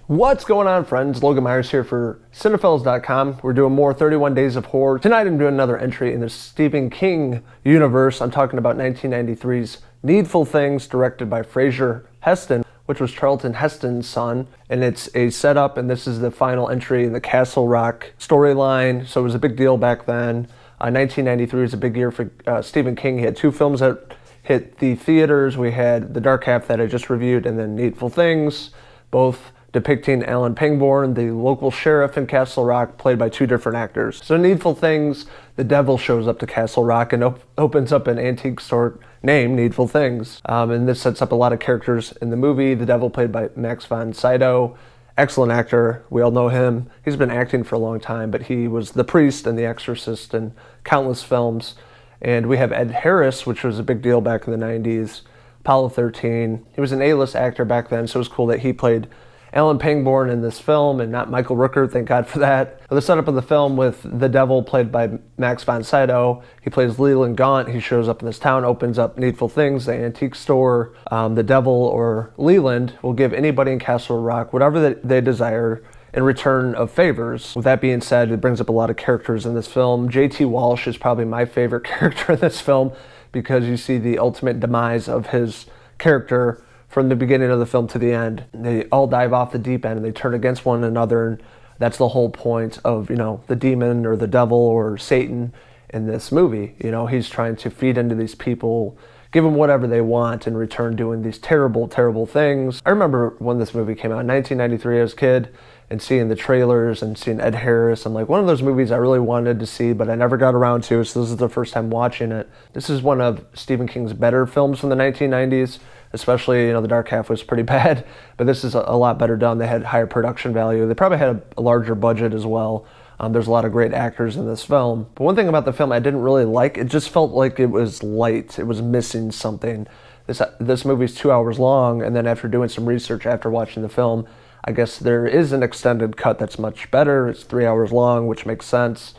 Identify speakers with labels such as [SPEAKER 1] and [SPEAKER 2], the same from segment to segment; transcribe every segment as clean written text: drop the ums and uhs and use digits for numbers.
[SPEAKER 1] What's going on, friends? Logan Myers here for Cinephellas.com. We're doing more 31 Days of Horror. Tonight I'm doing another entry in the Stephen King universe. I'm talking about 1993's Needful Things, directed by Fraser Heston, which was Charlton Heston's son. And it's a setup, and this is the final entry in the Castle Rock storyline. So it was a big deal back then. 1993 was a big year for Stephen King. He had two films that hit the theaters. We had The Dark Half that I just reviewed, and then Needful Things, both depicting Alan Pangborn, the local sheriff in Castle Rock, played by two different actors. So Needful Things, the devil shows up to Castle Rock and opens up an antique store named Needful Things. And this sets up a lot of characters in the movie. The devil, played by Max von Sydow, excellent actor. We all know him. He's been acting for a long time, but he was the priest in The Exorcist and countless films. And we have Ed Harris, which was a big deal back in the 90s, Apollo 13. He was an A-list actor back then, so it was cool that he played Alan Pangborn in this film and not Michael Rooker, thank God for that. The setup of the film with the devil, played by Max von Sydow. He plays Leland Gaunt. He shows up in this town, opens up Needful Things, the antique store. The devil, or Leland, will give anybody in Castle Rock whatever they desire in return of favors. With that being said, it brings up a lot of characters in this film. J.T. Walsh is probably my favorite character in this film because you see the ultimate demise of his character from the beginning of the film to the end. They all dive off the deep end and they turn against one another, and that's the whole point of, the demon or the devil or Satan in this movie. He's trying to feed into these people, give them whatever they want in return, doing these terrible, terrible things. I remember when this movie came out in 1993 as a kid and seeing the trailers and seeing Ed Harris. I'm like, one of those movies I really wanted to see, but I never got around to, so this is the first time watching it. This is one of Stephen King's better films from the 1990s. Especially, The Dark Half was pretty bad, but this is a lot better done. They had higher production value. They probably had a larger budget as well. There's a lot of great actors in this film. But one thing about the film I didn't really like, it just felt like it was light. It was missing something. This movie's 2 hours long, and then after doing some research after watching the film, I guess there is an extended cut that's much better. It's 3 hours long, which makes sense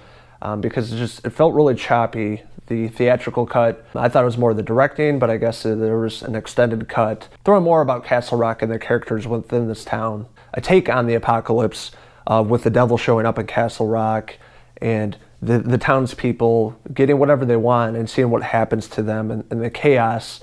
[SPEAKER 1] because it felt really choppy. The theatrical cut, I thought it was more the directing, but I guess there was an extended cut throwing more about Castle Rock and the characters within this town. A take on the apocalypse with the devil showing up in Castle Rock and the townspeople getting whatever they want and seeing what happens to them, and the chaos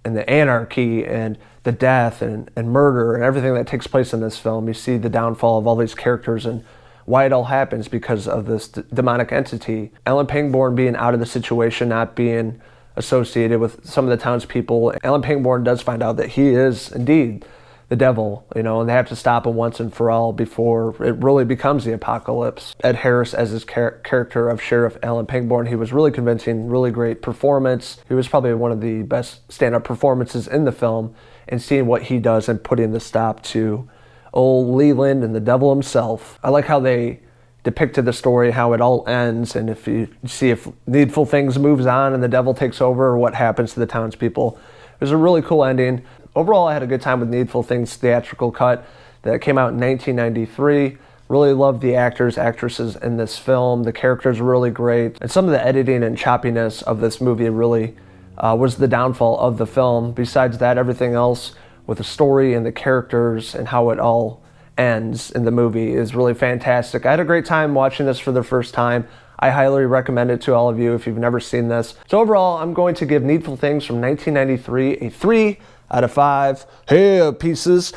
[SPEAKER 1] and the anarchy and the death and murder and everything that takes place in this film. You see the downfall of all these characters and why it all happens because of this demonic entity. Alan Pangborn being out of the situation, not being associated with some of the townspeople. Alan Pangborn does find out that he is indeed the devil, and they have to stop him once and for all before it really becomes the apocalypse. Ed Harris as his character of Sheriff Alan Pangborn, he was really convincing, really great performance. He was probably one of the best stand-up performances in the film, and seeing what he does and putting the stop to old Leland and the devil himself. I like how they depicted the story, how it all ends, and if you see if Needful Things moves on and the devil takes over, or what happens to the townspeople. It was a really cool ending. Overall, I had a good time with Needful Things theatrical cut that came out in 1993. Really loved the actors, actresses in this film. The characters were really great, and some of the editing and choppiness of this movie really was the downfall of the film. Besides that, everything else with the story and the characters and how it all ends in the movie is really fantastic. I had a great time watching this for the first time. I highly recommend it to all of you if you've never seen this. So overall, I'm going to give Needful Things from 1993 a 3 out of 5 hair pieces.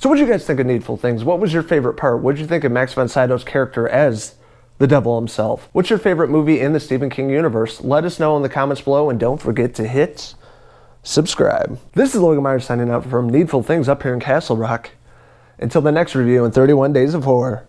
[SPEAKER 1] So what did you guys think of Needful Things? What was your favorite part? What did you think of Max von Sydow's character as the devil himself? What's your favorite movie in the Stephen King universe? Let us know in the comments below, and don't forget to hit subscribe. This is Logan Myers signing out from Needful Things up here in Castle Rock. Until the next review in 31 Days of Horror.